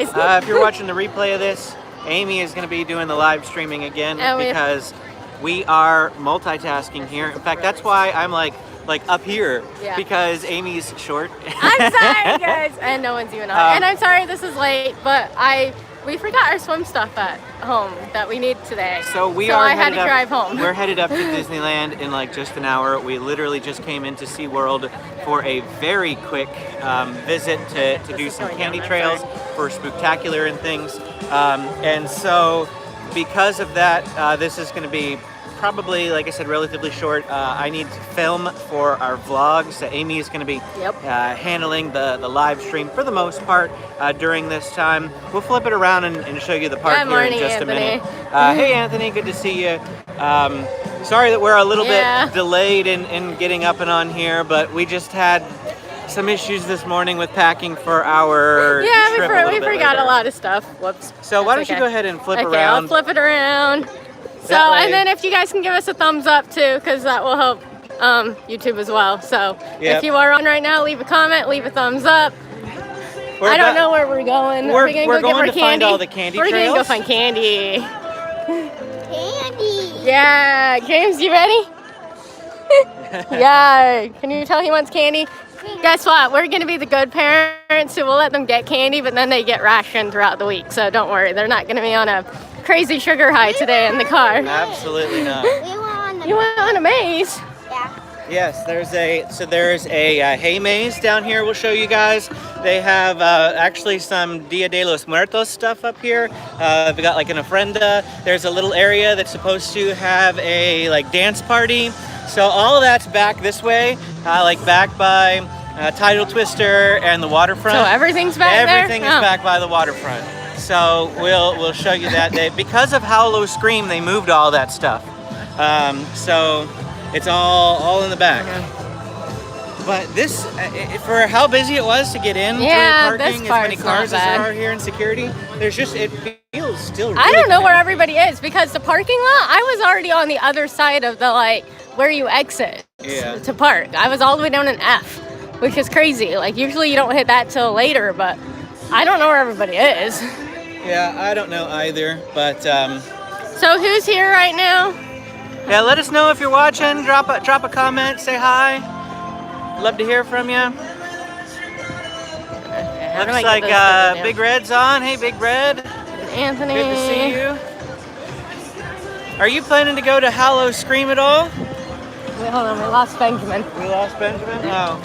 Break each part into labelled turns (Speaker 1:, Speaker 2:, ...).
Speaker 1: If you're watching the replay of this, Amy is going to be doing the live streaming again because we are multitasking here. In fact, that's why I'm like up here because Amy's short.
Speaker 2: I'm sorry, guys, and no one's even on. And I'm sorry this is late, but we forgot our swim stuff at home that we need today.
Speaker 1: So
Speaker 2: I had to drive home.
Speaker 1: We're headed up to Disneyland in like just an hour. We literally just came into SeaWorld for a very quick visit to do some candy trails for Spooktacular and things. And so because of that, this is going to be probably, like I said, relatively short. I need to film for our vlogs. So Amy is going to be handling the live stream for the most part during this time. We'll flip it around and show you the park here in just a minute. Hey Anthony, good to see you. Sorry that we're a little bit delayed in getting up and on here, but we just had some issues this morning with packing for our trip.
Speaker 2: we forgot a lot of stuff. Whoops.
Speaker 1: So why don't you go ahead and flip around?
Speaker 2: I'll flip it around. So, and then if you guys can give us a thumbs up too, because that will help YouTube as well. So if you are on right now, leave a comment, leave a thumbs up. I don't know where we're going.
Speaker 1: We're going to find all the candy trails.
Speaker 2: We're going to go find candy. Candy. Yeah. James, you ready? Yeah. Can you tell he wants candy? Guess what? We're going to be the good parents who will let them get candy, but then they get rationed throughout the week. So don't worry. They're not going to be on a crazy sugar high today in the car.
Speaker 1: Absolutely not.
Speaker 2: You went on a maze?
Speaker 1: Yeah. Yes, there's a hay maze down here. We'll show you guys. They have actually some Dia de los Muertos stuff up here. We got like an ofrenda. There's a little area that's supposed to have a dance party. So all of that's back this way, back by Tidal Twister and the Waterfront.
Speaker 2: So everything's back there?
Speaker 1: Everything is back by the Waterfront. So we'll show you that. Because of Howlow Scream, they moved all that stuff. So it's all in the back. But this, for how busy it was to get in through parking, as many cars as there are here in security, it feels still really
Speaker 2: I don't know where everybody is because the parking lot, I was already on the other side of the where you exit to park. I was all the way down in F, which is crazy. Usually you don't hit that till later, but I don't know where everybody is.
Speaker 1: Yeah, I don't know either, but
Speaker 2: so who's here right now?
Speaker 1: Yeah, let us know if you're watching. Drop a comment, say hi. Love to hear from you. Looks like Big Red's on. Hey, Big Red.
Speaker 2: Anthony.
Speaker 1: Good to see you. Are you planning to go to Howlow Scream at all?
Speaker 2: Wait, hold on. We lost Benjamin.
Speaker 1: We lost Benjamin? Oh.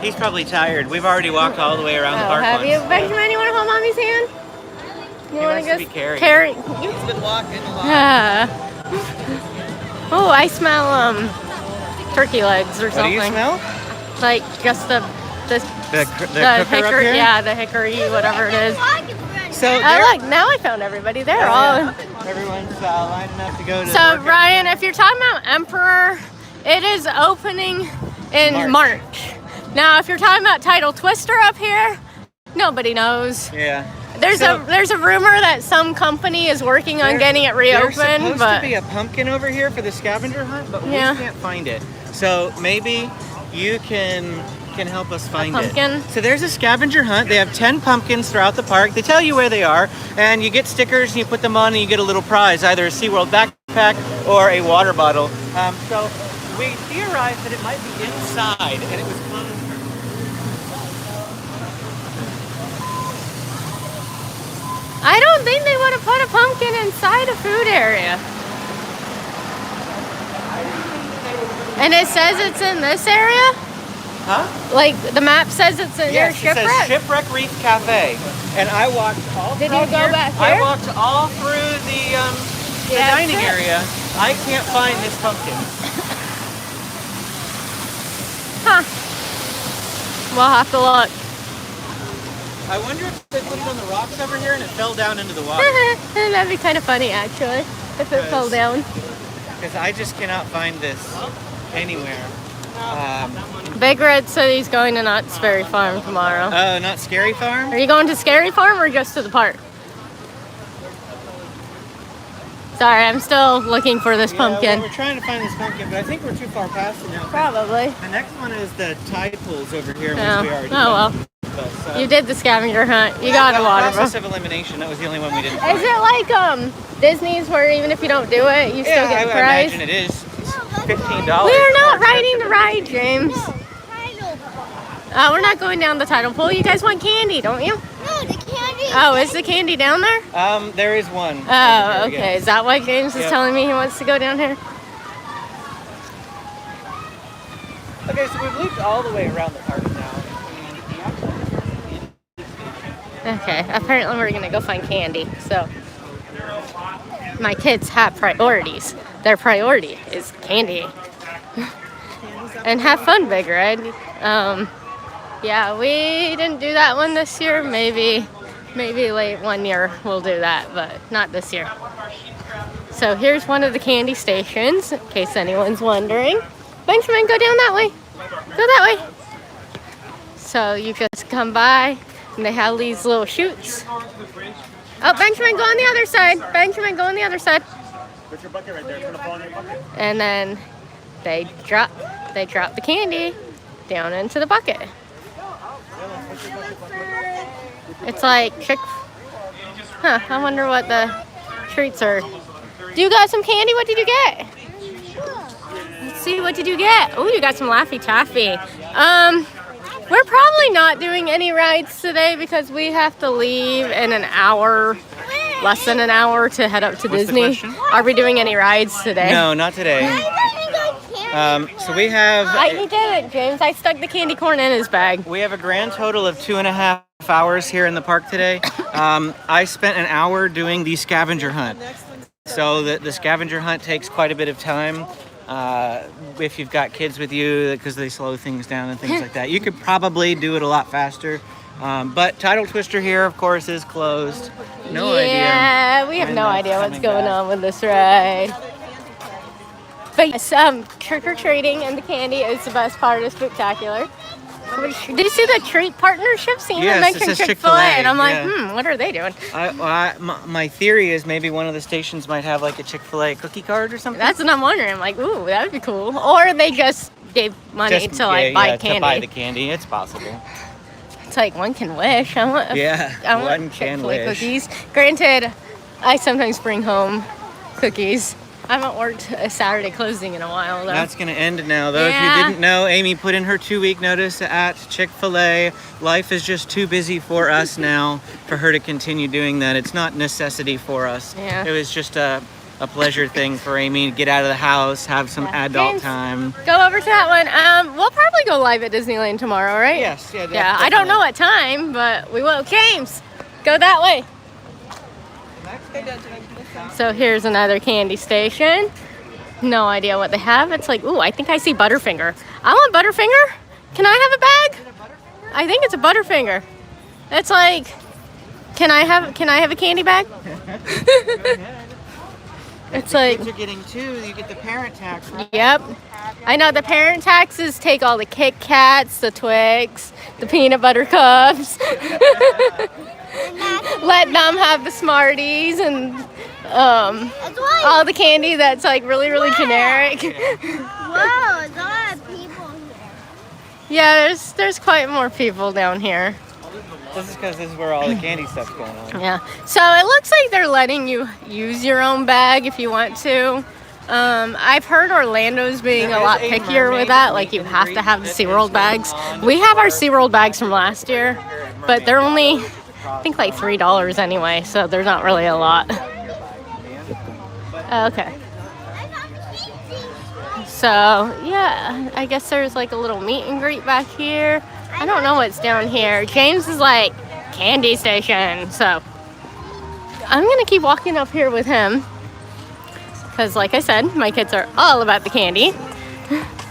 Speaker 1: He's probably tired. We've already walked all the way around the park.
Speaker 2: Have you? Benjamin, you want to hold Mommy's hand?
Speaker 1: You want to be carried.
Speaker 2: He's
Speaker 1: been walking a lot.
Speaker 2: Oh, I smell turkey legs or something.
Speaker 1: What do you smell?
Speaker 2: Just the
Speaker 1: hickory,
Speaker 2: the hickory, whatever it is.
Speaker 1: So
Speaker 2: look, now I found everybody. They're all.
Speaker 1: Everyone's lining up to go to.
Speaker 2: So Ryan, if you're talking about Emperor, it is opening in March. Now, if you're talking about Tidal Twister up here, nobody knows.
Speaker 1: Yeah.
Speaker 2: There's a rumor that some company is working on getting it reopened.
Speaker 1: There's supposed to be a pumpkin over here for the Scavenger Hunt, but we can't find it. So maybe you can help us find it. So there's a Scavenger Hunt. They have 10 pumpkins throughout the park. They tell you where they are, and you get stickers and you put them on and you get a little prize, either a SeaWorld backpack or a water bottle. So we theorized that it might be inside, and it was closed.
Speaker 2: I don't think they want to put a pumpkin inside a food area. And it says it's in this area?
Speaker 1: Huh?
Speaker 2: The map says it's in your Shipwreck?
Speaker 1: It says Shipwreck Reef Cafe. And I walked all through
Speaker 2: Did you go back here?
Speaker 1: I walked all through the dining area. I can't find this pumpkin.
Speaker 2: Huh. We'll have to look.
Speaker 1: I wonder if they put it on the rocks over here and it fell down into the water.
Speaker 2: That'd be kind of funny, actually, if it fell down.
Speaker 1: Because I just cannot find this anywhere.
Speaker 2: Big Red said he's going to Knott's Berry Farm tomorrow.
Speaker 1: Oh, not Scary Farm?
Speaker 2: Are you going to Scary Farm or just to the park? Sorry, I'm still looking for this pumpkin.
Speaker 1: Well, we're trying to find this pumpkin, but I think we're too far past it now.
Speaker 2: Probably.
Speaker 1: The next one is the tide pools over here, which we already
Speaker 2: well.
Speaker 1: us.
Speaker 2: You did the scavenger hunt. You got a Waterfront.
Speaker 1: Process of elimination. That was the only one we didn't.
Speaker 2: Is it like Disney's where even if you don't do it, you still get the prize?
Speaker 1: I imagine it is. It's $15.
Speaker 2: We're not riding the ride, James. We're not going down the tidal pool. You guys want candy, don't you?
Speaker 3: No, the candy.
Speaker 2: Oh, is the candy down there?
Speaker 1: There is one.
Speaker 2: Oh, okay. Is that why James is telling me he wants to go down here?
Speaker 1: Okay, so we've looped all the way around the park now.
Speaker 2: Okay, apparently we're gonna go find candy. So my kids have priorities. Their priority is candy. And have fun, Big Red. Yeah, we didn't do that one this year. Maybe late one year we'll do that, but not this year. So here's one of the candy stations, in case anyone's wondering. Benjamin, go down that way. Go that way. So you just come by, and they have these little chutes. Oh, Benjamin, go on the other side. Benjamin, go on the other side.
Speaker 4: Put your bucket right there. It's gonna fall in your bucket.
Speaker 2: And then they drop the candy down into the bucket. It's like I wonder what the treats are. Do you got some candy? What did you get? Let's see, what did you get? Oh, you got some Laffy Taffy. We're probably not doing any rides today because we have to leave in an hour, less than an hour to head up to Disney. Are we doing any rides today?
Speaker 1: No, not today. So we have...
Speaker 2: He did it, James. I stuck the candy corn in his bag.
Speaker 1: We have a grand total of 2.5 hours here in the park today. I spent an hour doing the scavenger hunt. So the scavenger hunt takes quite a bit of time. If you've got kids with you, because they slow things down and things like that. You could probably do it a lot faster. But Tidal Twister here, of course, is closed. No idea.
Speaker 2: Yeah, we have no idea what's going on with this ride. But yes, trick-or-treating and the candy is the best part of Spooktacular. Did you see the treat partnership scene?
Speaker 1: Yes,
Speaker 2: They mentioned
Speaker 1: it says
Speaker 2: Chick-fil-A, and I'm like,
Speaker 1: yeah.
Speaker 2: what are they doing?
Speaker 1: My theory is maybe one of the stations might have like a Chick-fil-A cookie card or something.
Speaker 2: That's what I'm wondering. I'm like, ooh, that would be cool. Or they just gave money to buy candy.
Speaker 1: To buy the candy. It's possible.
Speaker 2: It's like one can wish. I want
Speaker 1: one can
Speaker 2: Chick-fil-A
Speaker 1: wish.
Speaker 2: cookies. Granted, I sometimes bring home cookies. I haven't worked a Saturday closing in a while, though.
Speaker 1: That's going to end now, though.
Speaker 2: Yeah.
Speaker 1: If you didn't know, Amy put in her 2-week notice at Chick-fil-A. Life is just too busy for us now for her to continue doing that. It's not necessity for us.
Speaker 2: Yeah.
Speaker 1: It was just a pleasure thing for Amy to get out of the house, have some adult
Speaker 2: James,
Speaker 1: time.
Speaker 2: Go over to that one. We'll probably go live at Disneyland tomorrow, right?
Speaker 1: Yes. Yeah,
Speaker 2: Yeah, I don't know what time, but we will. James, go that way. So here's another candy station. No idea what they have. It's like, ooh, I think I see Butterfinger. I want Butterfinger. Can I have a bag? I think it's a Butterfinger. It's like, can I have a candy bag? It's like,
Speaker 1: kids are getting two. You get the parent tax. Right?
Speaker 2: Yep. I know the parent taxes take all the Kit Kats, the Twix, the peanut butter cups. Let them have the Smarties and all the candy that's like really, really generic.
Speaker 3: Whoa, there's a lot of people here.
Speaker 2: Yeah, there's quite more people down here.
Speaker 1: This is because this is where all the candy stuff's going on.
Speaker 2: Yeah. So it looks like they're letting you use your own bag if you want to. I've heard Orlando's being a lot pickier with that. Like you have to have the SeaWorld bags. We have our SeaWorld bags from last year, but they're only, I think, like $3 anyway. So there's not really a lot. Okay. So yeah, I guess there's like a little meet and greet back here. I don't know what's down here. James is like candy station. So I'm gonna keep walking up here with him. Because like I said, my kids are all about the candy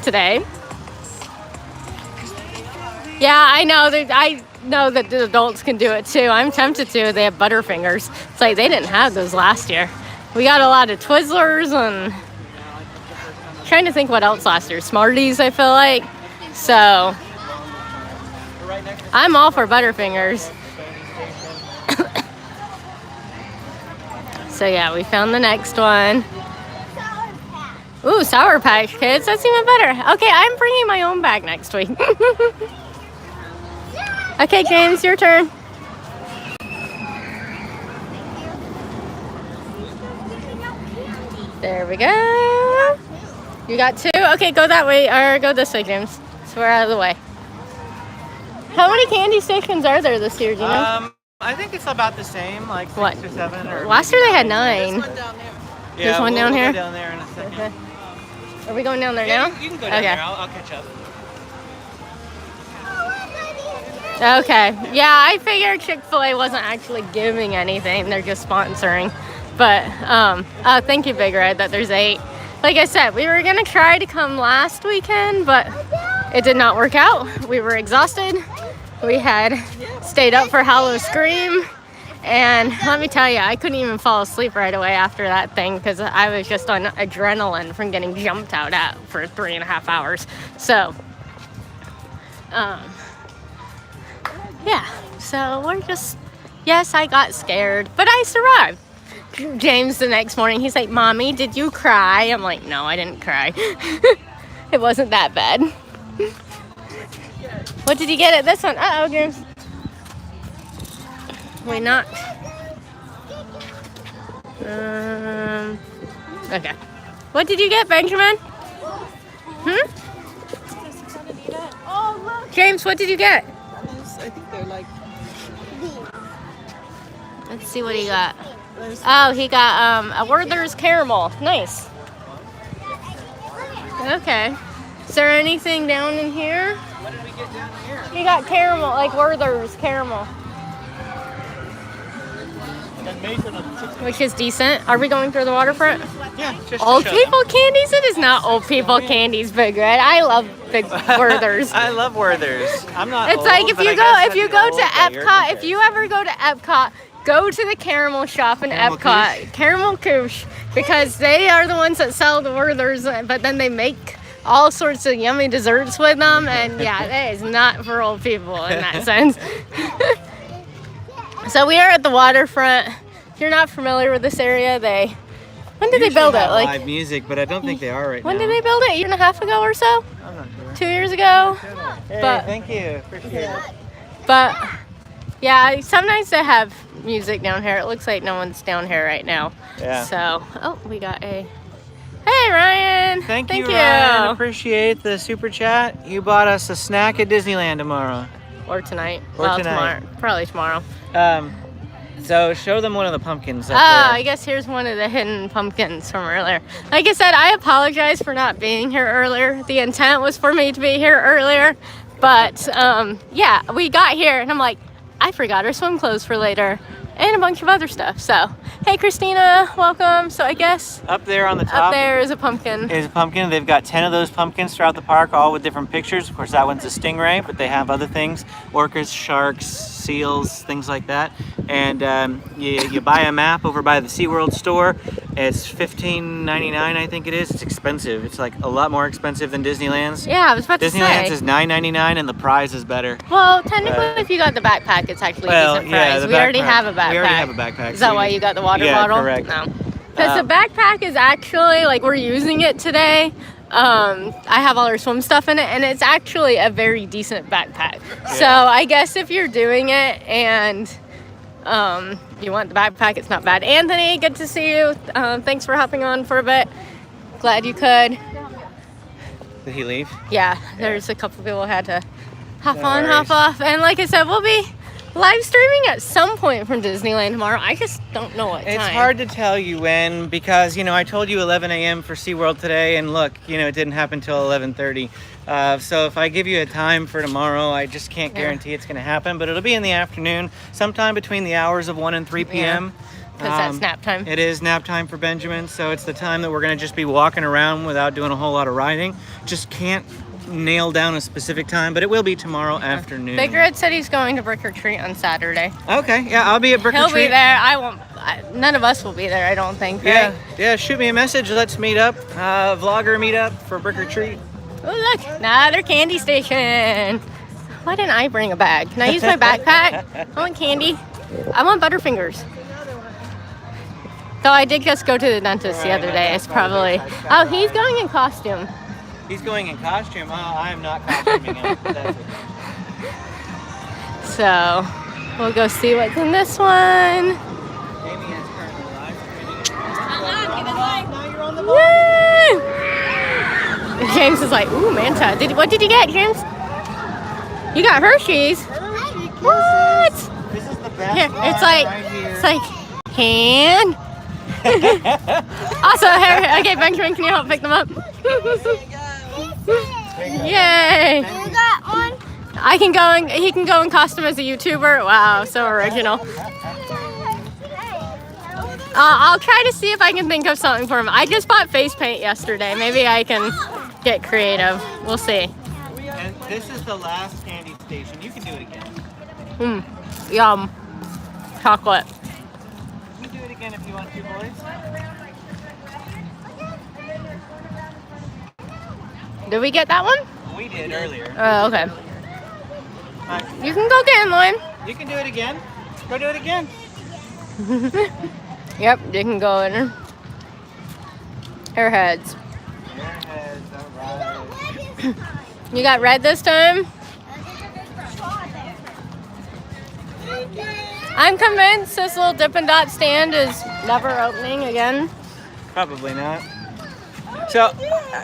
Speaker 2: today. Yeah, I know that the adults can do it too. I'm tempted to. They have Butterfingers. It's like they didn't have those last year. We got a lot of Twizzlers and I'm trying to think what else last year. Smarties, I feel like. So I'm all for Butterfingers. So yeah, we found the next one. Ooh, Sour Patch Kids. That's even better. Okay, I'm bringing my own bag next week. Okay, James, your turn. There we go. You got 2? Okay, go that way, or go this way, James. So we're out of the way. How many candy stations are there this year, do you know?
Speaker 1: I think it's about the same, like 6
Speaker 2: What?
Speaker 1: or 7. Or
Speaker 2: Last year they had 9.
Speaker 5: There's one down there.
Speaker 1: Yeah,
Speaker 2: There's one down
Speaker 1: we'll
Speaker 2: here?
Speaker 1: go down there in a second.
Speaker 2: Okay. Are we going down there
Speaker 1: Yeah,
Speaker 2: now?
Speaker 1: you can go down there. I'll catch up.
Speaker 2: Okay. Yeah, I figured Chick-fil-A wasn't actually giving anything. They're just sponsoring. But thank you, Big Red, that there's 8. Like I said, we were gonna try to come last weekend, but it did not work out. We were exhausted. We had stayed up for Hallow Scream. And let me tell you, I couldn't even fall asleep right away after that thing because I was just on adrenaline from getting jumped out at for 3.5 hours. So, yeah, so we're just, yes, I got scared, but I survived. James the next morning, he's like, Mommy, did you cry? I'm like, no, I didn't cry. It wasn't that bad. What did you get at this one? Uh-oh, James. Wait, not. Okay. What did you get, Benjamin?
Speaker 5: Oh, look.
Speaker 2: James, what did you get?
Speaker 5: I think they're like.
Speaker 2: Let's see what he got. Oh, he got a Werther's caramel. Nice. Okay. Is there anything down in here?
Speaker 1: What did we get down here?
Speaker 2: He got caramel, like Werther's caramel, which is decent. Are we going through the waterfront?
Speaker 1: Yeah, just
Speaker 2: Old
Speaker 1: to show
Speaker 2: people candies? It is not old people candies, Big Red. I love Big Werther's.
Speaker 1: I love Werther's. I'm not
Speaker 2: It's
Speaker 1: old,
Speaker 2: like if
Speaker 1: but
Speaker 2: you
Speaker 1: I
Speaker 2: go
Speaker 1: guess
Speaker 2: if you
Speaker 1: I'd be
Speaker 2: go
Speaker 1: old
Speaker 2: to
Speaker 1: by your
Speaker 2: Epcot, if you
Speaker 1: comparison.
Speaker 2: ever go to Epcot, go to the caramel shop in
Speaker 1: Caramel
Speaker 2: Epcot.
Speaker 1: Couche?
Speaker 2: Caramel Couche, because they are the ones that sell the Werther's, but then they make all sorts of yummy desserts with them, and yeah, that is not for old people in that sense. So we are at the waterfront. If you're not familiar with this area, when did they build it? Like
Speaker 1: live music, but I don't think they are right
Speaker 2: when
Speaker 1: now.
Speaker 2: did they build it? A year and a half ago or so?
Speaker 1: I'm not sure.
Speaker 2: 2 years ago?
Speaker 1: Hey,
Speaker 2: But-
Speaker 1: thank you. Appreciate it.
Speaker 2: But yeah, sometimes they have music down here. It looks like no one's down here right now.
Speaker 1: Yeah.
Speaker 2: So, oh, we got a. Hey, Ryan.
Speaker 1: Thank you, Ryan. Appreciate the super chat. You bought us a snack at Disneyland tomorrow.
Speaker 2: Or tonight.
Speaker 1: Or
Speaker 2: well,
Speaker 1: tonight.
Speaker 2: tomorrow. Probably tomorrow.
Speaker 1: So show them one of the pumpkins up
Speaker 2: Ah,
Speaker 1: there.
Speaker 2: I guess here's one of the hidden pumpkins from earlier. Like I said, I apologize for not being here earlier. The intent was for me to be here earlier. But, yeah, we got here and I'm like, I forgot our swim clothes for later. And a bunch of other stuff. So, hey, Christina, welcome. So I guess
Speaker 1: Up there on the top
Speaker 2: up there is a pumpkin.
Speaker 1: is a pumpkin. They've got 10 of those pumpkins throughout the park, all with different pictures. Of course, that one's a stingray, but they have other things. Orcas, sharks, seals, things like that. And you buy a map over by the SeaWorld store. It's $15.99, I think it is. It's expensive. It's like a lot more expensive than Disneyland's.
Speaker 2: Yeah, I was about to
Speaker 1: Disneyland's
Speaker 2: say.
Speaker 1: is $9.99 and the prize is better.
Speaker 2: Well, technically, if you got the backpack, it's actually a decent price.
Speaker 1: the
Speaker 2: We already
Speaker 1: backpack-
Speaker 2: have a backpack.
Speaker 1: We already have a backpack.
Speaker 2: Is that why you got the water
Speaker 1: yeah,
Speaker 2: bottle?
Speaker 1: correct.
Speaker 2: No. Because the backpack is actually, like, we're using it today. I have all our swim stuff in it, and it's actually a very decent backpack. So I guess if you're doing it and you want the backpack, it's not bad. Anthony, good to see you. Thanks for hopping on for a bit. Glad you could.
Speaker 1: Did he leave?
Speaker 2: Yeah, there's a couple people had to hop
Speaker 1: No
Speaker 2: on,
Speaker 1: worries.
Speaker 2: hop off. And like I said, we'll be live streaming at some point from Disneyland tomorrow. I just don't know what time.
Speaker 1: It's hard to tell you when because, I told you 11 a.m. for SeaWorld today, and look, it didn't happen till 11:30. So if I give you a time for tomorrow, I just can't guarantee it's going to happen, but it'll be in the afternoon, sometime between the hours of 1 and 3 p.m.
Speaker 2: Because that's nap time.
Speaker 1: It is nap time for Benjamin, so it's the time that we're going to just be walking around without doing a whole lot of riding. Just can't nail down a specific time, but it will be tomorrow afternoon.
Speaker 2: Big Red said he's going to Brick or Treat on Saturday.
Speaker 1: Okay, yeah, I'll be at Brick or
Speaker 2: He'll
Speaker 1: Treat.
Speaker 2: be there. I won't. None of us will be there, I don't think. Right?
Speaker 1: Yeah, shoot me a message. Let's meet up. Vlogger meet up for Brick or Treat.
Speaker 2: Oh, look. Another candy station. Why didn't I bring a bag? Can I use my backpack? I want candy. I want Butterfingers. Though I did just go to the dentist the other day. It's probably... Oh, he's going in costume.
Speaker 1: He's going in costume. Oh, I am not costuming him. That's okay.
Speaker 2: So we'll go see what's in this one.
Speaker 1: Amy is currently live streaming.
Speaker 2: Woo! James is like, ooh, Manta. What did you get, James? You got Hershey's. What?
Speaker 1: This is the best.
Speaker 2: Here,
Speaker 1: bar
Speaker 2: it's like,
Speaker 1: right here.
Speaker 2: it's like, hand. Also, here, okay, Benjamin, can you help pick them up? Yay!
Speaker 3: You got one?
Speaker 2: He can go in costume as a YouTuber. Wow, so original. I'll try to see if I can think of something for him. I just bought face paint yesterday. Maybe I can get creative. We'll see.
Speaker 1: And this is the last candy station. You can do it again.
Speaker 2: Yum. Chocolate.
Speaker 1: You can do it again if you want to, boys.
Speaker 2: Did we get that one?
Speaker 1: We did earlier.
Speaker 2: Oh, okay. You can go get in line.
Speaker 1: You can do it again. Go do it again.
Speaker 2: Yep, you can go in. Airheads.
Speaker 1: Airheads, alright.
Speaker 2: You got red this time? I'm convinced this little Dippin' Dot stand is never opening again.
Speaker 1: Probably not. So,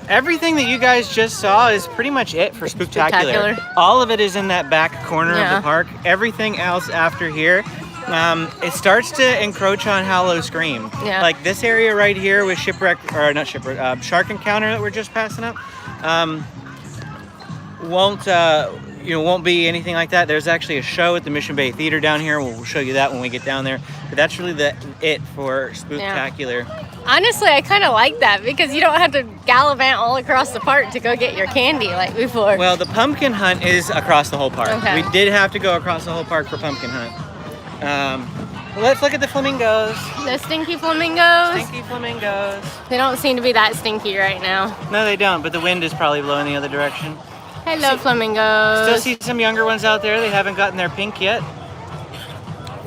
Speaker 1: everything that you guys just saw is pretty much it for Spooktacular.
Speaker 2: Spooktacular.
Speaker 1: All of it is in that back corner of
Speaker 2: Yeah.
Speaker 1: the park. Everything else after here, it starts to encroach on Hallow Scream.
Speaker 2: Yeah.
Speaker 1: Like this area right here with Shark Encounter that we're just passing up, won't be anything like that. There's actually a show at the Mission Bay Theater down here. We'll show you that when we get down there. But that's really it for Spooktacular.
Speaker 2: Honestly, I kind of like that because you don't have to gallivant all across the park to go get your candy like before.
Speaker 1: Well, the pumpkin hunt is across the whole park.
Speaker 2: Okay.
Speaker 1: We did have to go across the whole park for pumpkin hunt. Let's look at the flamingos.
Speaker 2: The stinky flamingos.
Speaker 1: Stinky flamingos.
Speaker 2: They don't seem to be that stinky right now.
Speaker 1: No, they don't, but the wind is probably blowing the other direction.
Speaker 2: Hello, flamingos.
Speaker 1: Still see some younger ones out there. They haven't gotten their pink yet.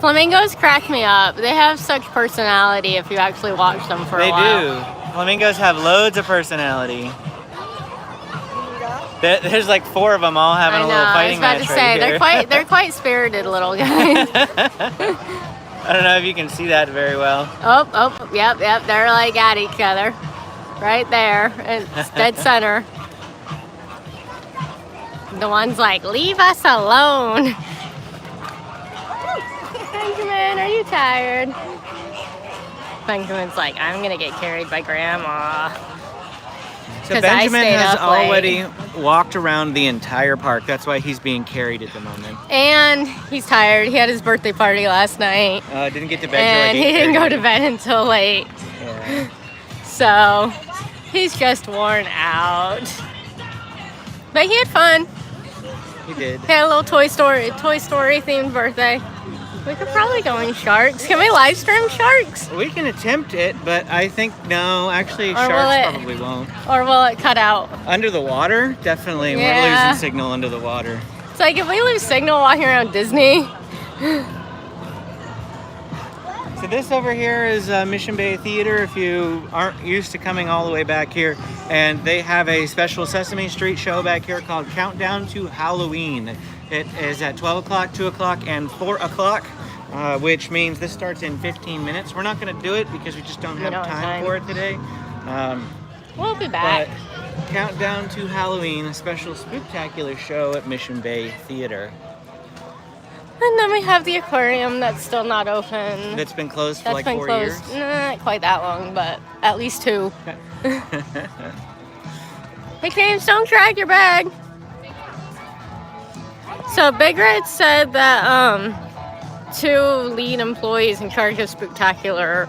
Speaker 2: Flamingos crack me up. They have such personality if you actually watch them for a while.
Speaker 1: They do. Flamingos have loads of personality. There's like 4 of them all having a little fighting match right here.
Speaker 2: they're quite spirited little guys.
Speaker 1: I don't know if you can see that very well.
Speaker 2: Oh, yep. They're like at each other. Right there. It's dead center. The one's like, leave us alone. Benjamin, are you tired? Benjamin's like, I'm gonna get carried by Grandma.
Speaker 1: So Benjamin has already walked around the entire park. That's why he's being carried at the moment.
Speaker 2: And he's tired. He had his birthday party last night.
Speaker 1: Didn't get to bed
Speaker 2: And
Speaker 1: till like 8:30.
Speaker 2: he didn't go to bed until late.
Speaker 1: Yeah.
Speaker 2: So he's just worn out. But he had fun.
Speaker 1: He did.
Speaker 2: He had a little Toy Story themed birthday. We could probably go in Sharks. Can we live stream Sharks?
Speaker 1: We can attempt it, but I think no. Actually,
Speaker 2: Or
Speaker 1: sharks probably won't.
Speaker 2: Or will it cut out?
Speaker 1: Under the water, definitely.
Speaker 2: Yeah.
Speaker 1: We're losing signal under the water.
Speaker 2: It's like if we lose signal walking around Disney.
Speaker 1: So this over here is Mission Bay Theater, if you aren't used to coming all the way back here. And they have a special Sesame Street show back here called Countdown to Halloween. It is at 12 o'clock, 2 o'clock, and 4 o'clock, which means this starts in 15 minutes. We're not going to do it because we just don't have time for it today.
Speaker 2: We'll be back.
Speaker 1: But Countdown to Halloween, a special spooktacular show at Mission Bay Theater.
Speaker 2: And then we have the aquarium that's still not open.
Speaker 1: That's been closed for
Speaker 2: That's
Speaker 1: like
Speaker 2: been
Speaker 1: 4
Speaker 2: closed.
Speaker 1: years.
Speaker 2: Not quite that long, but at least 2. Hey James, don't drag your bag. So Big Red said that 2 lead employees in charge of Spooktacular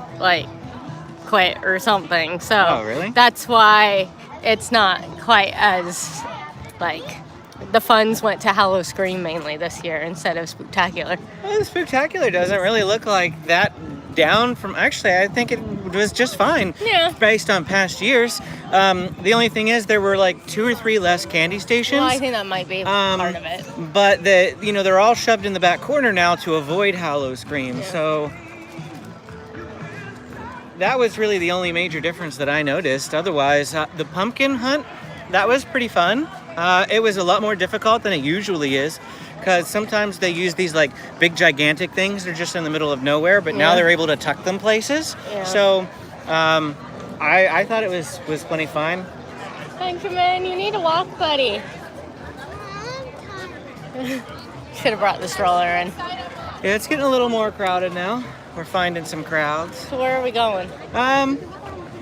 Speaker 2: quit or something. So
Speaker 1: Oh, really?
Speaker 2: that's why it's not quite as the funds went to Hallow Scream mainly this year instead of Spooktacular.
Speaker 1: Well, the Spooktacular doesn't really look like that down from... Actually, I think it was just fine.
Speaker 2: Yeah.
Speaker 1: Based on past years. The only thing is there were like 2 or 3 less candy stations.
Speaker 2: Well, I think that might be part of it.
Speaker 1: But they're all shoved in the back corner now to avoid Hallow Scream.
Speaker 2: Yeah.
Speaker 1: So that was really the only major difference that I noticed. Otherwise, the pumpkin hunt, that was pretty fun. It was a lot more difficult than it usually is because sometimes they use these like big gigantic things. They're just in the middle of nowhere, but now they're able to tuck them places. Yeah. So I thought it was plenty fine.
Speaker 2: Benjamin, you need to walk, buddy. Should have brought the stroller in.
Speaker 1: Yeah, it's getting a little more crowded now. We're finding some crowds.
Speaker 2: So where are we going?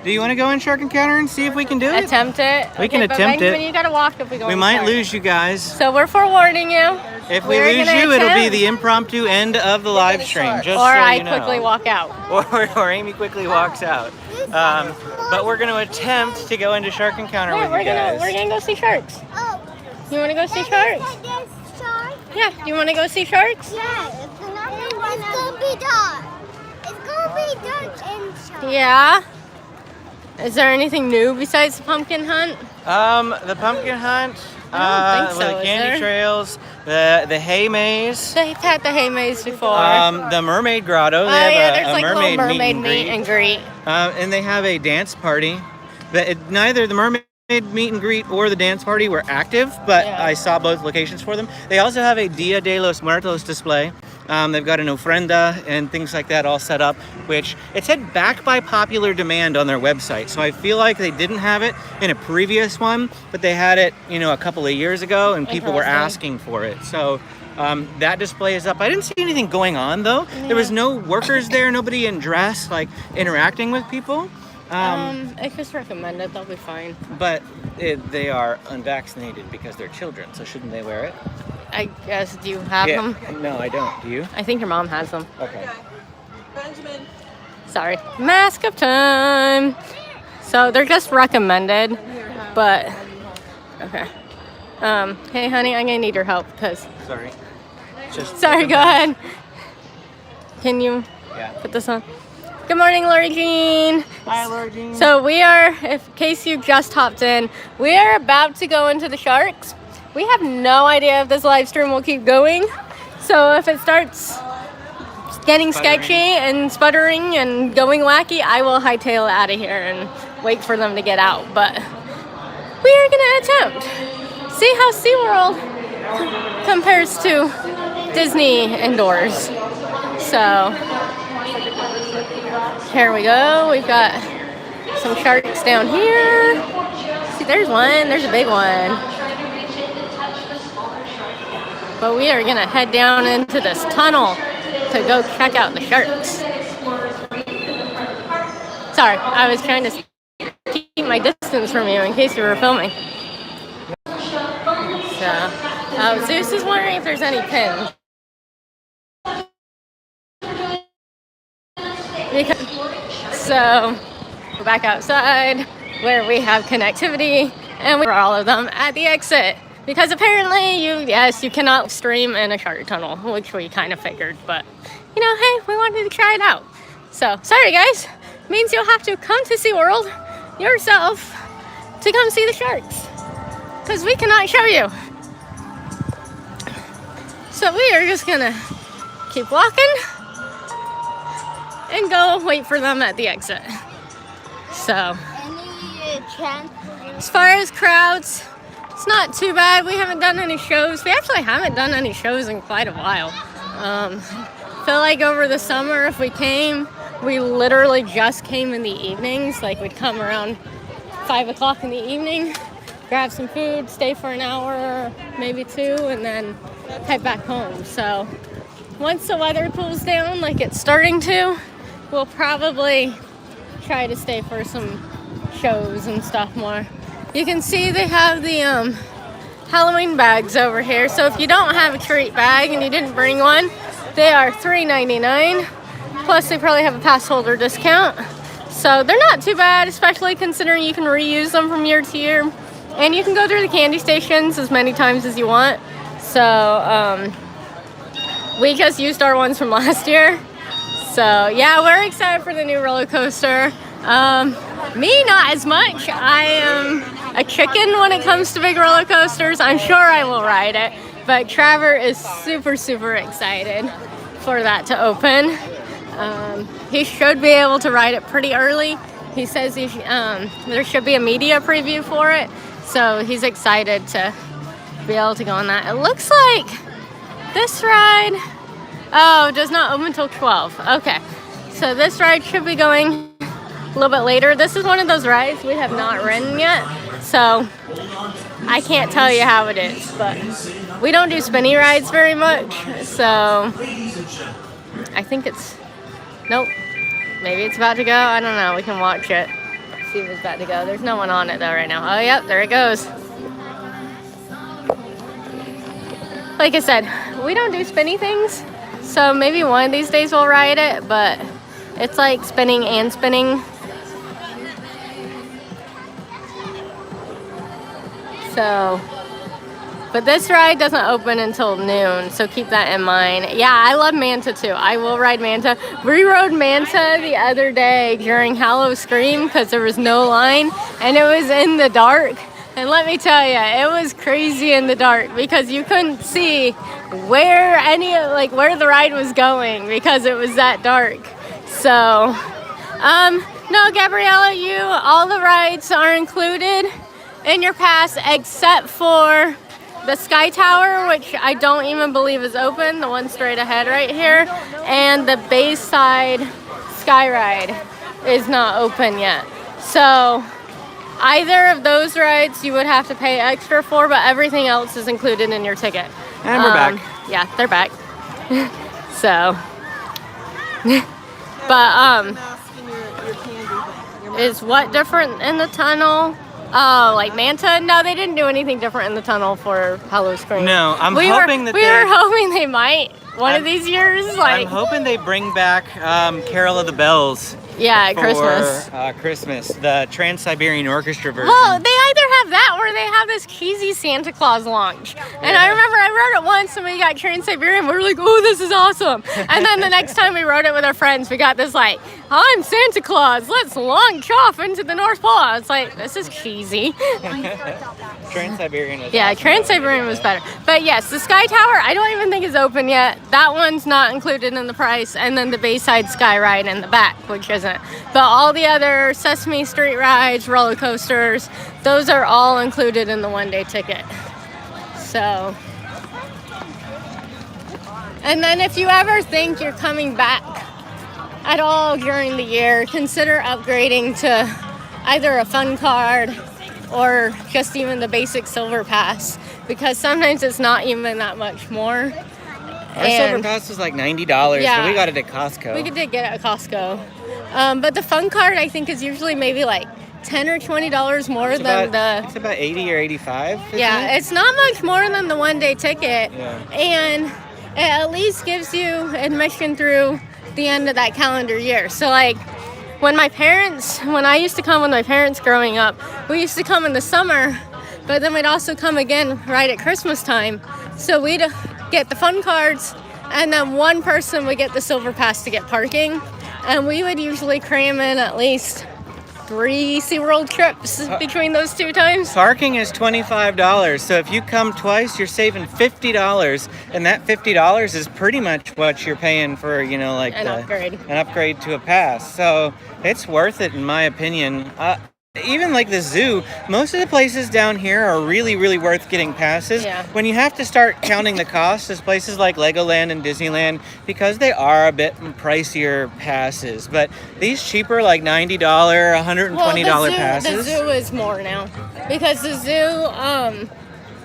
Speaker 1: Do you want to go in Shark Encounter and see if we can do it?
Speaker 2: Attempt it.
Speaker 1: We can attempt
Speaker 2: Benjamin,
Speaker 1: it.
Speaker 2: You gotta walk if we go.
Speaker 1: We might lose you guys.
Speaker 2: So we're forewarning you.
Speaker 1: If we lose you, it'll be the impromptu end of the live stream. Just
Speaker 2: or
Speaker 1: so
Speaker 2: I quickly walk out.
Speaker 1: Or Amy quickly walks out. But we're going to attempt to go into Shark Encounter with you guys.
Speaker 2: We're gonna go see sharks.
Speaker 3: Oh.
Speaker 2: You want to go see sharks? Yeah. Do you want to go see sharks?
Speaker 3: Yeah. It's gonna be dark. It's gonna be dark inside.
Speaker 2: Yeah. Is there anything new besides the pumpkin hunt?
Speaker 1: The pumpkin hunt.
Speaker 2: I don't think so,
Speaker 1: the candy trails, the hay maze.
Speaker 2: They've had the hay maze before.
Speaker 1: The Mermaid Grotto. They have
Speaker 2: there's like
Speaker 1: mermaid
Speaker 2: little mermaid meet and greet.
Speaker 1: And they have a dance party. Neither the mermaid meet and greet or the dance party were active, but I saw both locations for them. They also have a Dia de los Muertos display. They've got an ofrenda and things like that all set up, which it said back by popular demand on their website. So I feel like they didn't have it in a previous one, but they had it, a couple of years ago, and people were asking for it. So that display is up. I didn't see anything going on though. Yeah. There was no workers there, nobody in dress, like interacting with people.
Speaker 2: I just recommend it. They'll be fine.
Speaker 1: But they are unvaccinated because they're children, so shouldn't they wear it?
Speaker 2: I guess. Do you have them?
Speaker 1: No, I don't. Do you?
Speaker 2: I think your mom has them.
Speaker 1: Okay.
Speaker 5: Benjamin.
Speaker 2: Sorry. Mask of time. So they're just recommended, but okay. Hey, honey, I'm gonna need your help because.
Speaker 1: Sorry.
Speaker 2: Sorry. Go ahead. Can you put this on? Good morning, Lori Jean.
Speaker 1: Hi, Lori Jean.
Speaker 2: So we are, in case you just hopped in, we are about to go into the sharks. We have no idea if this live stream will keep going. So if it starts getting sketchy and sputtering and going wacky, I will hightail it out of here and wait for them to get out. But we are gonna attempt. See how SeaWorld compares to Disney indoors. So here we go. We've got some sharks down here. See, there's one. There's a big one. But we are going to head down into this tunnel to go check out the sharks. Sorry, I was trying to keep my distance from you in case you were filming. So, Zeus is wondering if there's any pins. So, we're back outside where we have connectivity, and we're all of them at the exit. Because apparently, you cannot stream in a shark tunnel, which we kind of figured, but, hey, we wanted to try it out. So, sorry guys, means you'll have to come to SeaWorld yourself to come see the sharks. Because we cannot show you. So we are just gonna keep walking and go wait for them at the exit. So, as far as crowds, it's not too bad. We haven't done any shows. We actually haven't done any shows in quite a while. Feel like over the summer, if we came, we literally just came in the evenings. Like we'd come around 5 o'clock in the evening, grab some food, stay for an hour, maybe 2, and then head back home. So once the weather cools down, like it's starting to, we'll probably try to stay for some shows and stuff more. You can see they have the Halloween bags over here. So if you don't have a treat bag and you didn't bring one, they are $3.99. Plus they probably have a pass holder discount. So they're not too bad, especially considering you can reuse them from year to year. And you can go through the candy stations as many times as you want. So we just used our ones from last year. So yeah, we're excited for the new roller coaster. Me, not as much. I am a chicken when it comes to big roller coasters. I'm sure I will ride it. But Trevor is super, super excited for that to open. He should be able to ride it pretty early. He says there should be a media preview for it. So he's excited to be able to go on that. It looks like This ride, oh, does not open until 12. Okay, so this ride should be going a little bit later. This is one of those rides we have not ridden yet, so I can't tell you how it is, but we don't do spinny rides very much, so I think it's, nope, maybe it's about to go. I don't know, we can watch it, see if it's about to go. There's no one on it though right now. Oh yep, there it goes. Like I said, we don't do spinny things, so maybe one of these days we'll ride it, but it's like spinning and spinning. So, but this ride doesn't open until noon, so keep that in mind. Yeah, I love Manta too. I will ride Manta. We rode Manta the other day during Halloween because there was no line and it was in the dark. And let me tell you, it was crazy in the dark because you couldn't see where where the ride was going because it was that dark. So, no, Gabriella, all the rides are included in your pass except for the Sky Tower, which I don't even believe is open, the one straight ahead right here, and the Bayside Sky Ride is not open yet. So either of those rides you would have to pay extra for, but everything else is included in your ticket.
Speaker 1: And we're back.
Speaker 2: Yeah, they're back. So, but is what different in the tunnel? Oh, like Manta? No, they didn't do anything different in the tunnel for Halloween.
Speaker 1: No,
Speaker 2: we were hoping they might one of these years.
Speaker 1: I'm hoping they bring back Carol of the Bells.
Speaker 2: Yeah, at
Speaker 1: for
Speaker 2: Christmas.
Speaker 1: Christmas, the Trans-Siberian Orchestra version.
Speaker 2: Well, they either have that or they have this cheesy Santa Claus launch. And I remember I rode it once and we got Trans-Siberian. We were like, oh, this is awesome. And then the next time we rode it with our friends, we got this like, I'm Santa Claus. Let's launch off into the North Pole. I was like, this is cheesy.
Speaker 1: Trans-Siberian was
Speaker 2: Yeah,
Speaker 1: awesome.
Speaker 2: Trans-Siberian was better. But yes, the Sky Tower, I don't even think is open yet. That one's not included in the price. And then the Bayside Sky Ride in the back, which isn't. But all the other Sesame Street rides, roller coasters, those are all included in the one-day ticket. So, and then if you ever think you're coming back at all during the year, consider upgrading to either a fun card or just even the basic silver pass, because sometimes it's not even that much more.
Speaker 1: Our silver pass was like $90,
Speaker 2: Yeah.
Speaker 1: but we got it at Costco.
Speaker 2: We did get it at Costco. But the fun card, I think, is usually maybe like $10 or $20 more
Speaker 1: It's
Speaker 2: than
Speaker 1: It's about 80 or 85.
Speaker 2: Yeah, it's not much more than the one-day ticket.
Speaker 1: Yeah.
Speaker 2: And it at least gives you admission through the end of that calendar year. So like when I used to come with my parents growing up, we used to come in the summer, but then we'd also come again right at Christmas time. So we'd get the fun cards, and then one person would get the silver pass to get parking. And we would usually cram in at least 3 SeaWorld trips between those 2 times.
Speaker 1: Parking is $25, so if you come twice, you're saving $50, and that $50 is pretty much what you're paying for, like
Speaker 2: An
Speaker 1: upgrade to a pass. So it's worth it, in my opinion. Even like the zoo, most of the places down here are really, really worth getting passes.
Speaker 2: Yeah.
Speaker 1: When you have to start counting the costs, is places like Legoland and Disneyland, because they are a bit pricier passes. But these cheaper, like $90, $120 passes.
Speaker 2: The zoo is more now, because the zoo,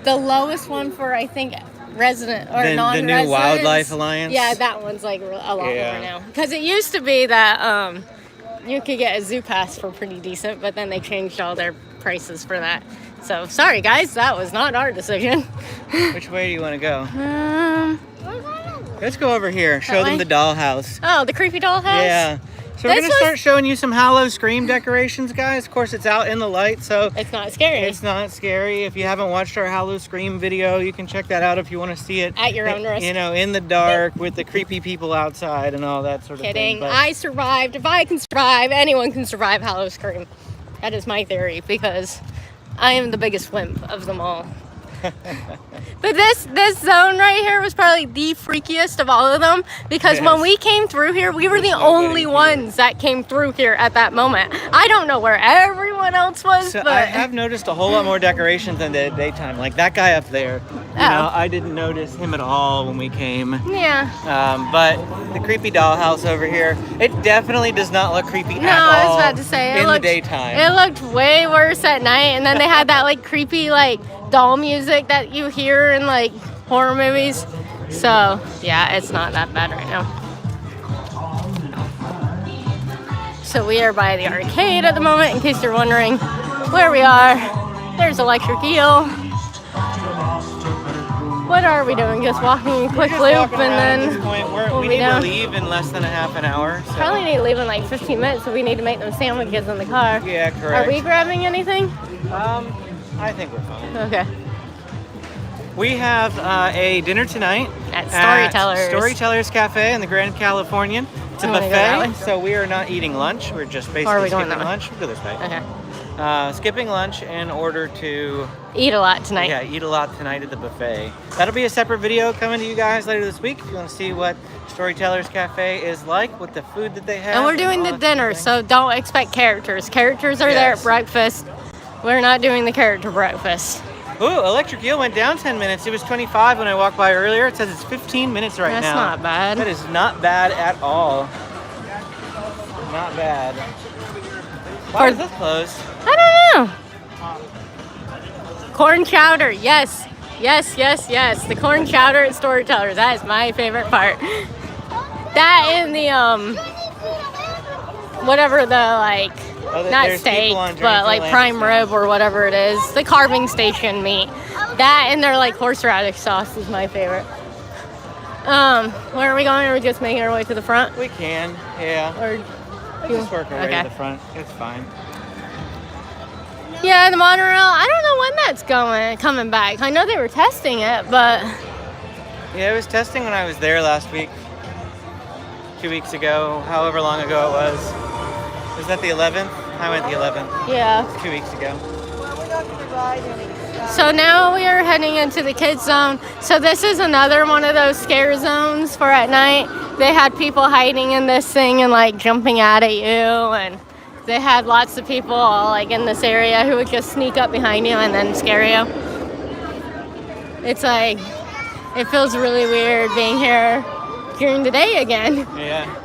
Speaker 2: the lowest one for I think resident or non-residents.
Speaker 1: The new Wildlife Alliance.
Speaker 2: Yeah, that one's like a lot more now. Because it used to be that you could get a zoo pass for pretty decent, but then they changed all their prices for that. So sorry guys, that was not our decision.
Speaker 1: Which way do you want to go? Let's go over here. Show them the dollhouse.
Speaker 2: Oh, the creepy dollhouse?
Speaker 1: Yeah. So we're going to start showing you some Halloween decorations, guys. Of course, it's out in the light, so
Speaker 2: it's not scary.
Speaker 1: It's not scary. If you haven't watched our Halloween video, you can check that out if you want to see it.
Speaker 2: At your own risk.
Speaker 1: In the dark with the creepy people outside and all that sort of thing.
Speaker 2: Kidding. But I survived. If I can survive, anyone can survive Halloween. That is my theory, because I am the biggest wimp of them all. But this zone right here was probably the freakiest of all of them because when we came through here, we were the only ones that came through here at that moment. I don't know where everyone else was,
Speaker 1: So
Speaker 2: but
Speaker 1: I have noticed a whole lot more decorations than the daytime. Like that guy up there, you know, I didn't notice him at all when we came.
Speaker 2: yeah.
Speaker 1: But the creepy dollhouse over here, it definitely does not look creepy
Speaker 2: No,
Speaker 1: at all
Speaker 2: I was about to say
Speaker 1: in the daytime.
Speaker 2: It looked way worse at night, and then they had that like creepy like doll music that you hear in like horror movies. So yeah, it's not that bad right now. So we are by the arcade at the moment, in case you're wondering where we are. There's Electric Eel. What are we doing? Just walking a quick loop and
Speaker 1: At this
Speaker 2: then
Speaker 1: point,
Speaker 2: we'll
Speaker 1: we
Speaker 2: be
Speaker 1: need to
Speaker 2: down.
Speaker 1: leave in less than a half an hour. So.
Speaker 2: Probably need to leave in like 15 minutes, so we need to make them sandwiches in the car.
Speaker 1: Yeah, correct.
Speaker 2: Are we grabbing anything?
Speaker 1: I think we're fine.
Speaker 2: Okay.
Speaker 1: We have a dinner tonight
Speaker 2: At Storytellers.
Speaker 1: Storytellers Cafe in the Grand Californian. It's a
Speaker 2: You wanna go that way?
Speaker 1: buffet, so we are not eating lunch. We're just
Speaker 2: Or are
Speaker 1: basically
Speaker 2: we going
Speaker 1: skipping
Speaker 2: that way?
Speaker 1: lunch. We'll go this way.
Speaker 2: Okay.
Speaker 1: Skipping lunch in order to
Speaker 2: Eat a lot tonight.
Speaker 1: eat a lot tonight at the buffet. That'll be a separate video coming to you guys later this week if you want to see what Storytellers Cafe is like with the food that they have.
Speaker 2: And we're doing
Speaker 1: all
Speaker 2: the
Speaker 1: that
Speaker 2: dinner,
Speaker 1: sort
Speaker 2: so don't expect characters. Characters are there at
Speaker 1: Yes.
Speaker 2: breakfast. We're not doing the character breakfast.
Speaker 1: of thing. Ooh, Electric Eel went down 10 minutes. It was 25 when I walked by earlier. It says it's 15 minutes right
Speaker 2: That's
Speaker 1: now.
Speaker 2: not bad.
Speaker 1: That is not bad at all. Not bad. Why is this closed?
Speaker 2: I don't know. Corn chowder, yes. Yes, yes, yes. The corn chowder at Storytellers. That is my favorite part. That and the whatever the like not
Speaker 1: there's
Speaker 2: steak,
Speaker 1: people on
Speaker 2: but like
Speaker 1: Journey to
Speaker 2: prime
Speaker 1: Atlantis
Speaker 2: rib or whatever it is. The carving station meat. That and their like horseradish sauce is my favorite. Where are we going? Are we just making our way to the front?
Speaker 1: We can, yeah.
Speaker 2: Or
Speaker 1: We'll just work our way
Speaker 2: Okay.
Speaker 1: to the front. It's fine.
Speaker 2: yeah, the monorail. I don't know when that's coming back. I know they were testing it, but
Speaker 1: Yeah, it was testing when I was there last week. 2 weeks ago, however long ago it was. Was that the 11th? I went the 11th.
Speaker 2: yeah.
Speaker 1: 2 weeks ago.
Speaker 5: Well, we're not going to ride any.
Speaker 2: So now we are heading into the kids zone. So this is another one of those scare zones for at night. They had people hiding in this thing and like jumping out at you, and they had lots of people all like in this area who would just sneak up behind you and then scare you. It's like, it feels really weird being here during the day again.
Speaker 1: Yeah.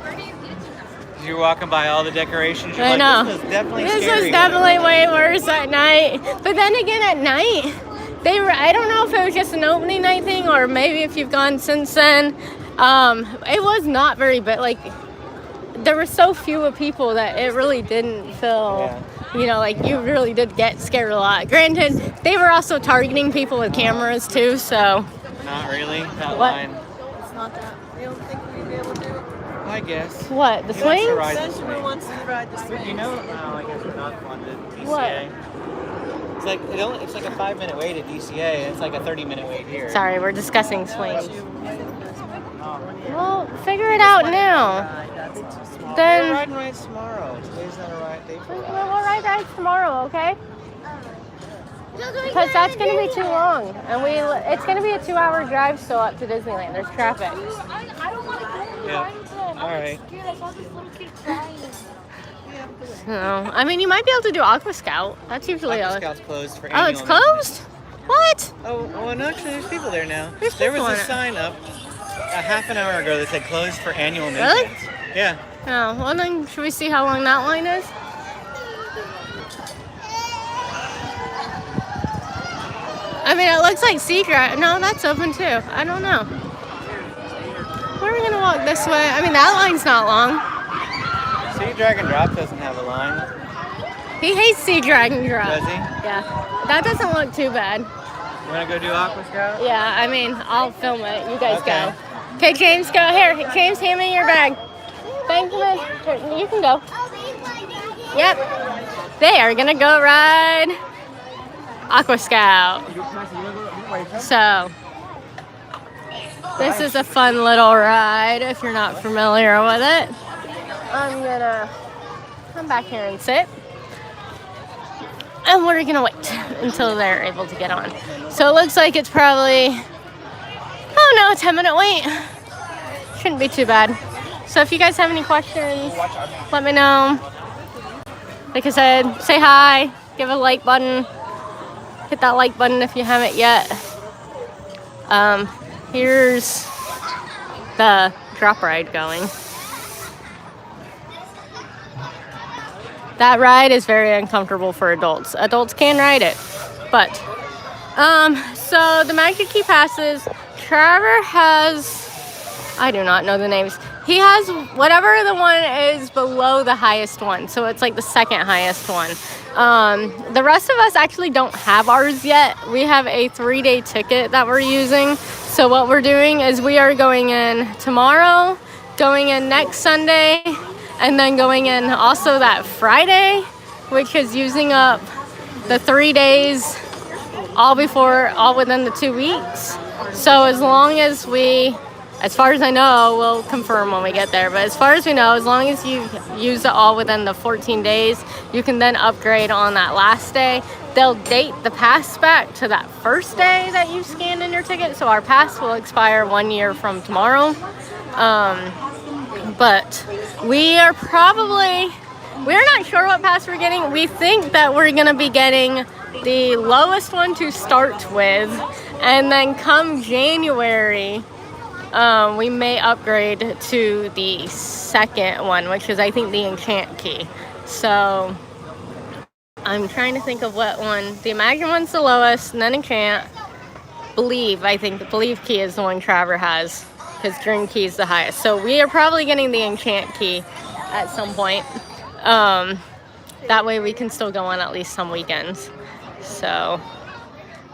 Speaker 1: You're walking by all the decorations. You're
Speaker 2: I
Speaker 1: like,
Speaker 2: know.
Speaker 1: This is definitely
Speaker 2: This
Speaker 1: scary.
Speaker 2: was definitely way worse at night. But then again, at night, I don't know if it was just an opening night thing or maybe if you've gone since then. It was not very big. Like, there were so few of people that it really didn't feel, you know, like you really did get scared a lot. Granted, they were also targeting people with cameras too, so.
Speaker 1: Not really. That
Speaker 2: What?
Speaker 1: line.
Speaker 5: It's not that. You don't think we'd be able to do it?
Speaker 1: I guess.
Speaker 2: What, the
Speaker 1: He wants to
Speaker 2: swings?
Speaker 1: ride the
Speaker 5: Benjamin
Speaker 1: swing.
Speaker 5: wants to ride the
Speaker 1: You
Speaker 5: swing.
Speaker 1: know, I guess we're not funded. DCA.
Speaker 2: What?
Speaker 1: It's like a 5-minute wait at DCA, and it's like a 30-minute wait here.
Speaker 2: Sorry, we're discussing swings.
Speaker 5: You-
Speaker 2: Well, figure it out now.
Speaker 1: We're
Speaker 2: Then
Speaker 1: riding rides tomorrow. Today's not a ride day for
Speaker 2: we'll
Speaker 1: us.
Speaker 2: ride that tomorrow, okay? Because that's going to be too long, and it's going to be a 2-hour drive still up to Disneyland. There's traffic.
Speaker 3: I don't want to go
Speaker 1: Yeah. All right.
Speaker 3: Dude, I saw this little kid crying.
Speaker 2: No, I mean you might be able to do Aqua Scout. That's usually
Speaker 1: Aqua
Speaker 2: all.
Speaker 1: Scout's closed for
Speaker 2: Oh,
Speaker 1: annual
Speaker 2: it's closed? What?
Speaker 1: Oh, well, no, actually, there's people there now.
Speaker 2: There's
Speaker 1: There was
Speaker 2: people
Speaker 1: a
Speaker 2: on it.
Speaker 1: sign up a half an hour ago that said closed for annual
Speaker 2: Really?
Speaker 1: maintenance. Yeah.
Speaker 2: Oh, well then, should we see how long that line is? I mean, it looks like Sea Dragon. No, that's open too. I don't know. Where are we gonna walk this way? I mean, that line's not long.
Speaker 1: Sea Dragon Drop doesn't have a line,
Speaker 2: He hates Sea Dragon Drop.
Speaker 1: does he?
Speaker 2: Yeah, that doesn't look too bad.
Speaker 1: You want to go do Aqua Scout?
Speaker 2: Yeah, I mean, I'll film it. You guys
Speaker 1: Okay.
Speaker 2: go. Okay, James, go. Here, James, hand me your bag. Benjamin, here, you can go. Yep. They are gonna go ride Aqua Scout. So, this is a fun little ride if you're not familiar with it. I'm gonna come back here and sit. and we're gonna wait until they're able to get on. So it looks like it's probably, oh no, 10-minute wait. Shouldn't be too bad. So if you guys have any questions, let me know. Like I said, say hi, give a like button, hit that like button if you haven't yet. Here's the drop ride going. That ride is very uncomfortable for adults. Adults can ride it, but so the Magic Key passes. Trevor has, I do not know the names. He has whatever the one is below the highest one, so it's like the second highest one. The rest of us actually don't have ours yet. We have a 3-day ticket that we're using. So what we're doing is we are going in tomorrow, going in next Sunday, and then going in also that Friday, which is using up the 3 days all within the 2 weeks. So as long as as far as I know, we'll confirm when we get there, but as far as we know, as long as you use it all within the 14 days, you can then upgrade on that last day. They'll date the pass back to that first day that you scanned in your ticket, so our pass will expire 1 year from tomorrow. But we're not sure what pass we're getting. We think that we're gonna be getting the lowest one to start with, and then come January, we may upgrade to the second one, which is I think the Enchant Key. So I'm trying to think of what one. The Imagine one's the lowest, and then Enchant. I think the Believe Key is the one Trevor has, because Dream Key is the highest. So we are probably getting the Enchant Key at some point. That way we can still go on at least some weekends. So,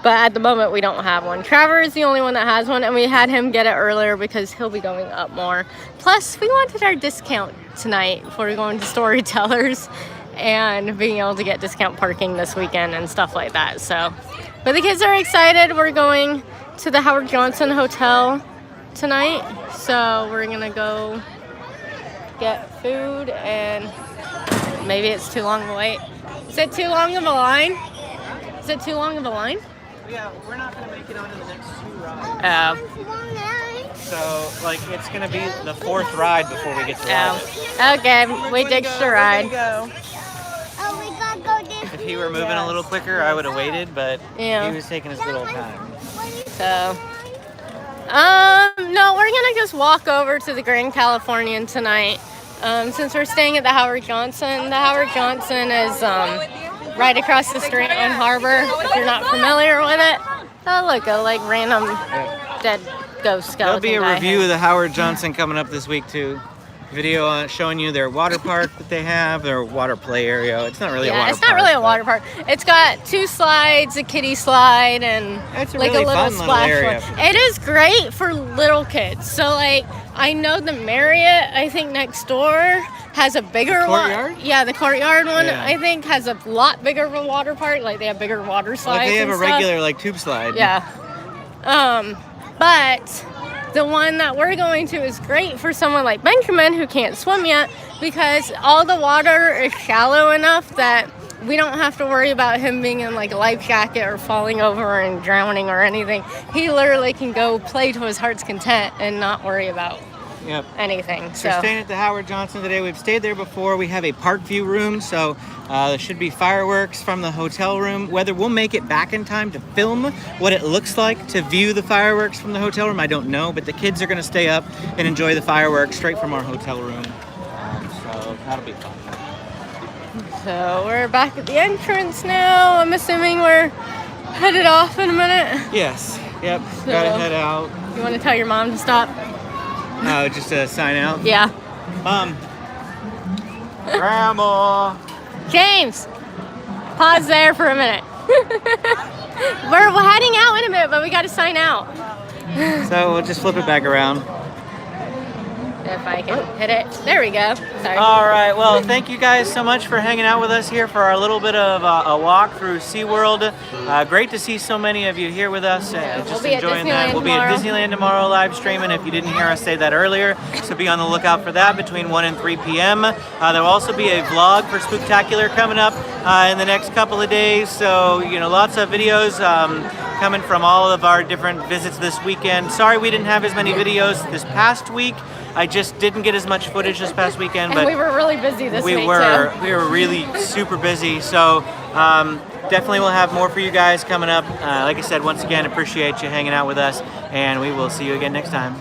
Speaker 2: but at the moment we don't have one. Trevor is the only one that has one, and we had him get it earlier because he'll be going up more. Plus, we wanted our discount tonight before we go into Storytellers, and being able to get discount parking this weekend and stuff like that. So, but the kids are excited. We're going to the Howard Johnson Hotel tonight, so we're gonna go get food, and maybe it's too long of a wait. Is it too long of a line? Is it too long of a line?
Speaker 1: Yeah, we're not going to make it onto the next 2 rides. So, like, it's going to be the 4th ride before we get to ride it.
Speaker 2: Okay, we ditched the ride.
Speaker 3: We gotta go this
Speaker 1: If he were moving a little quicker, I would have waited, but
Speaker 2: Yeah.
Speaker 1: he was taking his little time.
Speaker 2: So, no, we're gonna just walk over to the Grand Californian tonight. Since we're staying at the Howard Johnson. The Howard Johnson is right across the street on Harbor. If you're not familiar with it, oh look, a like random dead ghost skeleton.
Speaker 1: There'll be a
Speaker 2: guy
Speaker 1: review
Speaker 2: here.
Speaker 1: of the Howard Johnson coming up this week too. Video on showing you their water park that they have, their water play area. It's not really a water park.
Speaker 2: It's not really a water park. It's got 2 slides, a kiddie slide, and
Speaker 1: It's a
Speaker 2: like
Speaker 1: really
Speaker 2: a little
Speaker 1: fun
Speaker 2: splash
Speaker 1: little area.
Speaker 2: one. It is great for little kids. So like, I know the Marriott, I think next door, has a bigger one.
Speaker 1: Courtyard?
Speaker 2: Yeah, the Courtyard one,
Speaker 1: Yeah.
Speaker 2: I think, has a lot bigger of a water park. Like they have bigger water slides.
Speaker 1: Like they have
Speaker 2: and
Speaker 1: a
Speaker 2: stuff.
Speaker 1: regular like tube slide.
Speaker 2: Yeah. But the one that we're going to is great for someone like Benjamin who can't swim yet, because all the water is shallow enough that we don't have to worry about him being in like a life jacket or falling over and drowning or anything. He literally can go play to his heart's content and not worry about anything.
Speaker 1: So we're staying at the Howard Johnson today. We've stayed there before. We have a park view room, so there should be fireworks from the hotel room. Whether we'll make it back in time to film what it looks like to view the fireworks from the hotel room, I don't know, but the kids are going to stay up and enjoy the fireworks straight from our hotel room. So that'll be fun.
Speaker 2: So we're back at the entrance now. I'm assuming we're headed off in a minute.
Speaker 1: Yes. Yep. Gotta head out.
Speaker 2: You want to tell your mom to stop?
Speaker 1: Just to sign out.
Speaker 2: Yeah.
Speaker 1: Grandma.
Speaker 2: James, pause there for a minute. We're heading out in a minute, but we got to sign out.
Speaker 1: So we'll just flip it back around.
Speaker 2: If I can hit it. There we go. Sorry.
Speaker 1: All right. Well, thank you guys so much for hanging out with us here for our little bit of a walk through SeaWorld. Great to see so many of you here with us. Just
Speaker 2: we'll be
Speaker 1: enjoying
Speaker 2: at
Speaker 1: that. We'll be at Disneyland tomorrow live streaming if you didn't hear us say that earlier. So be on the lookout for that between 1 and 3 p.m. There will also be a vlog for Spooktacular coming up in the next couple of days. So, lots of videos coming from all of our different visits this weekend. Sorry we didn't have as many videos this past week. I just didn't get as much footage this past weekend, but
Speaker 2: and we were really busy this week
Speaker 1: we were really super busy. So definitely we'll have more for you guys coming up. Like I said, once again, appreciate you hanging out with us, and we will see you again next time.